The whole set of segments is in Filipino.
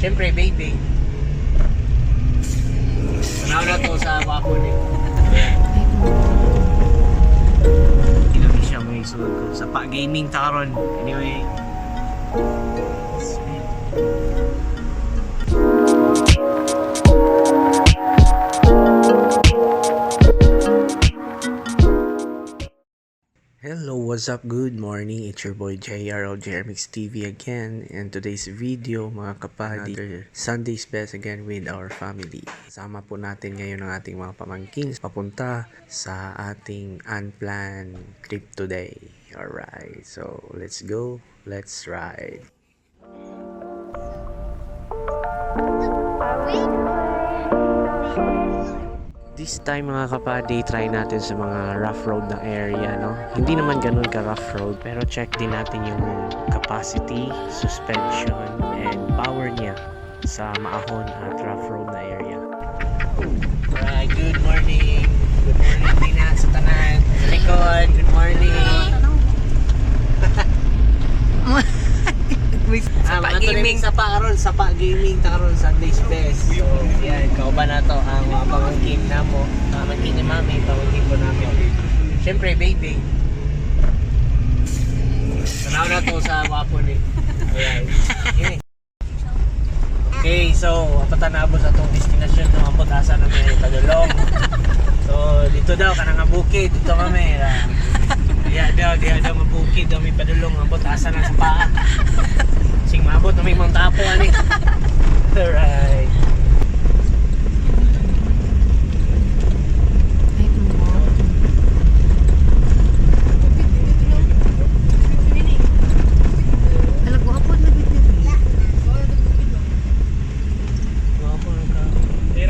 Siyempre, baby. Tanaw na to sa wapon eh. Tinami siya may sunod ko. Sa pa-gaming taron. Anyway. Hello, what's up? Good morning. It's your boy JR of JRMix TV again. And today's video, mga kapadi, Sunday's best again with our family. Kasama po natin ngayon ang ating mga pamangkin papunta sa ating unplanned trip today. Alright, so let's go. Let's ride. This time mga kapadi, try natin sa mga rough road na area, no? Hindi naman ganun ka rough road, pero check din natin yung capacity, suspension, and power niya sa maahon at rough road na area. Alright, good morning. Good morning din na sa tanan. Sa likod, good morning. Mga gaming sa pa-aron, sa pa-gaming taron Sunday's best. So, yan, kauban na to ang mga pamangkin na mo. Pamangkin ni mami, pamangkin ko namin. Siyempre, baby. Tanaw na to sa wapon eh. Ayan. Okay, so, patanabos sa itong destinasyon ng ambot asa na may padulong. So, dito daw, kanang nga bukid. Dito kami. Diya daw mabukid daw may padulong ambot asa na sa paa. Sing mabot na may mga tapo ani. Alright.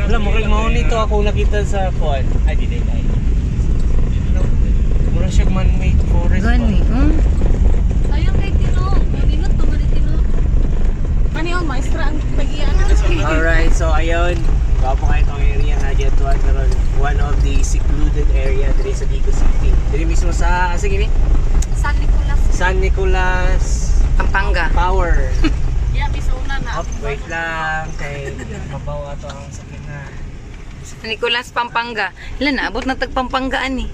Alam mo kay mao nito ako nakita sa kuan. Ay di. Mura siya man-made forest. Gani, Sayang kay Tino. Maninot to man Tino. Maniyo maestra ang pagian. Alright, so ayun. Gapo kayo itong area na dyan tuwan karon. One of the secluded area dito sa Digo City. Dito mismo sa sige ni San Nicolas. San Nicolas Pampanga. Power. Yeah, bisuna na. Wait lang kay mabaw ato ang sakit na. Nicolas, Pampanga. Ilan na, abot na tagpampangaan eh.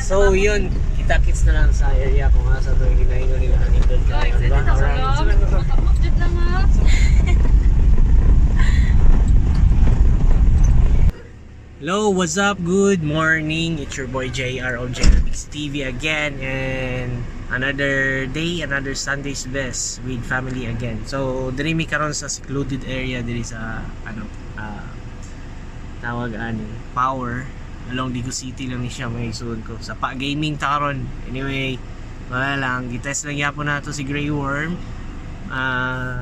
So yun, kita-kits na lang sa area kung asa ito yung hinahingo nila nandun ka. Diba? Makapagdud lang ha. Hello, what's up? Good morning. It's your boy JR of JRMix TV again, and another day, another Sunday's best with family again. So, diri mi karon sa secluded area diri sa tawag ani Power along Digo City lang ni siya may sulod ko sa pa-gaming taron. Anyway, wala lang, gitest lang yapon nato si Grey Worm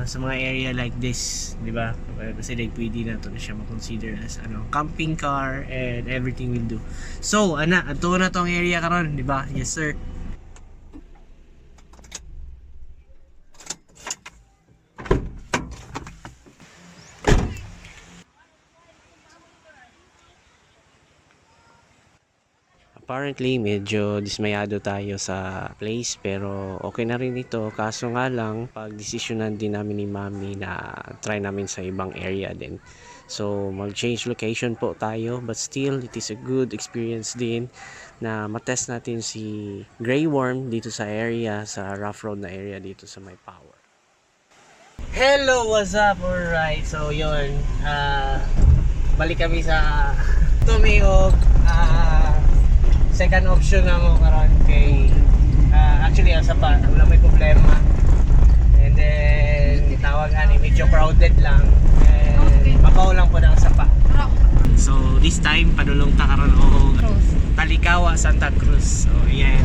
sa mga area like this, di ba? Kasi like pwede na to na siya ma-consider as camping car and everything will do. So, ato na tong area karon, di ba? Yes sir. Apparently, medyo dismayado tayo sa place pero okay na rin ito. Kaso nga lang, pag-desisyonan din namin ni Mami na try namin sa ibang area din. So, mag-change location po tayo but still, it is a good experience din na matest natin si Grey Worm dito sa area, sa rough road na area dito sa may Power. Hello, what's up? Alright, so yun. Balik kami sa Tumiog. Second option na mo karon kay actually asa pa wala may problema, and then tawag ani medyo crowded lang and mabaw lang po na sa pa. So this time padulong ta karon og Talikawa, Santa Cruz. So yeah.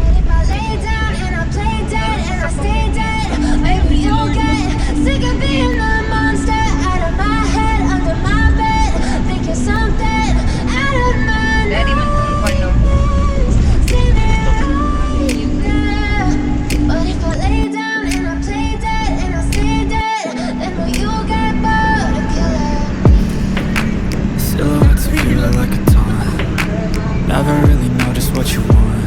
Never really know just what you want.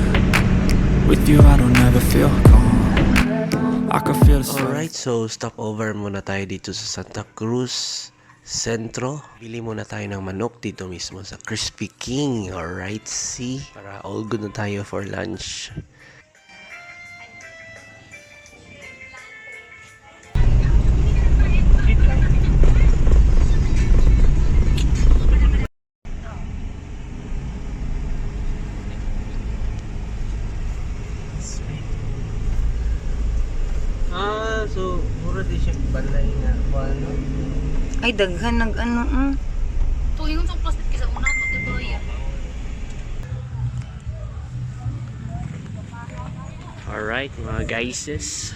With you I don't ever feel calm. I can feel the Alright, so stop over muna tayo dito sa Santa Cruz Centro. Bili muna tayo ng manok dito mismo sa Crispy King. Alright, see? Para all good na tayo for lunch. So, mura di siya balay nga. Ano? Ay, daghan nag-ano. Tuhingon sa plastic kisa una, magkabayan. Alright, mga guyses.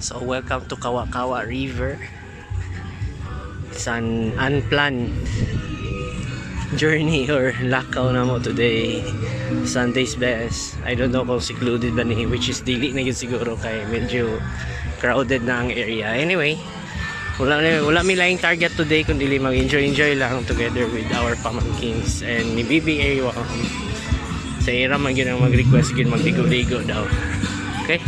So, welcome to Kawa-Kawa River. It's an unplanned journey or lakaw na mo today. Sunday's best. I don't know kung secluded ba ni, which is dili na yun siguro kay medyo crowded na ang area. Anyway, wala mi laing target today kundi mag-enjoy lang together with our pamangkins and ni BBA sa ira man yun ang mag-request yun magligo-ligo daw. Okay?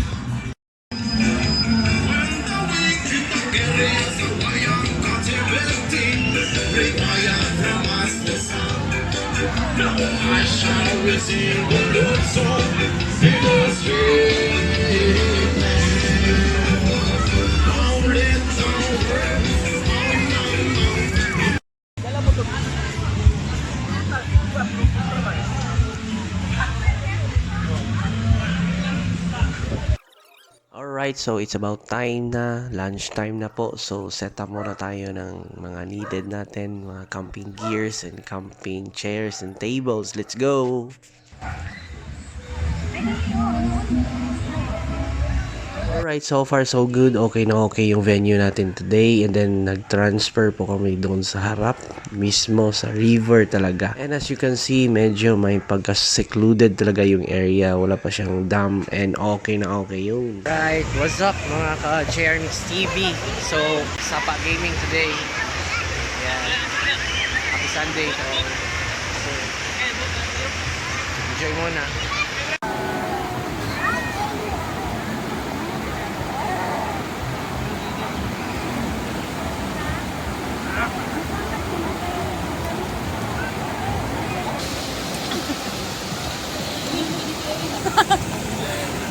Alright, so it's about time na, lunch time na po. So set up muna tayo ng mga needed natin, mga camping gears and camping chairs and tables. Let's go! Alright, so far so good. Okay na okay yung venue natin today. And then nag-transfer po kami doon sa harap, mismo sa river talaga. And as you can see, medyo may pagka-secluded talaga yung area. Wala pa siyang dam and okay na okay yun. Right, what's up mga ka-JRMix TV? So, Sapa Gaming today. Yeah. Happy Sunday. So, enjoy muna.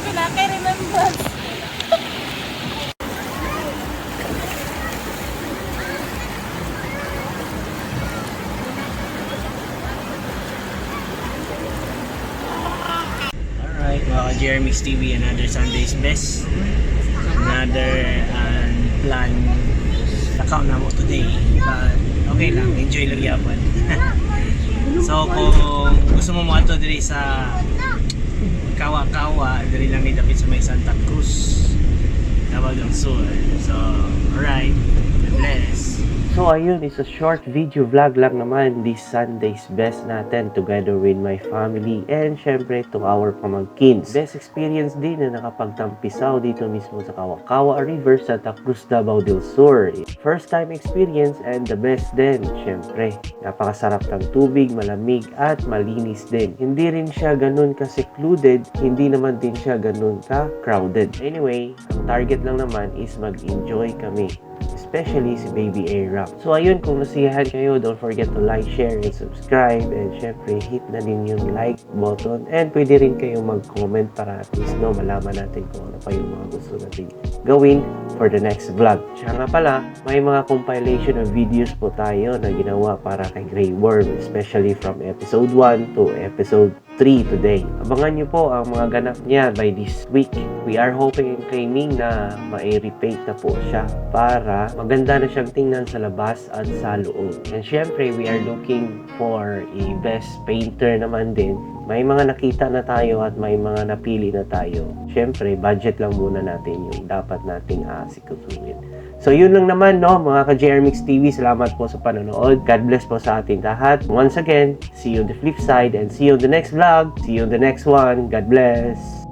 Pinaka-remember. Alright, mga Jeremy's TV, another Sunday's best. Another plan. Account na mo today. But okay lang, enjoy lang yapon. So kung gusto mo mo ato diri sa Kawa-Kawa, diri lang ni David sa may Santa Cruz, Tabagang Sur. So, alright, bless. So ayun, is a short video vlog lang naman this Sunday's best natin together with my family and syempre to our pamangkins. Best experience din na nakapagtampisaw dito mismo sa Kawa-Kawa River, Santa Cruz, Davao del Sur. First time experience and the best din, syempre. Napakasarap ng tubig, malamig at malinis din. Hindi rin siya ganun ka-secluded, hindi naman din siya ganun ka-crowded. Anyway, ang target lang naman is mag-enjoy kami. Especially si Baby A-Rap. So ayun, kung nasiyahan kayo, don't forget to like, share, and subscribe. And syempre, hit na din yung like button. And pwede rin kayo mag-comment para at least malaman natin kung ano pa yung mga gusto natin gawin for the next vlog. Siya nga pala, may mga compilation of videos po tayo na ginawa para kay Grey Worm, especially from episode 1 to episode 3 today. Abangan nyo po ang mga ganap niya by this week. We are hoping and claiming na ma-repaint na po siya para maganda na siyang tingnan sa labas at sa loob. And syempre, we are looking for a best painter naman din. May mga nakita na tayo at may mga napili na tayo. Syempre, budget lang muna natin yung dapat nating asikasuhin. So yun lang naman mga ka-JRMix TV, salamat po sa panonood. God bless po sa ating lahat. Once again, see you on the flip side and see you on the next vlog. See you on the next one. God bless.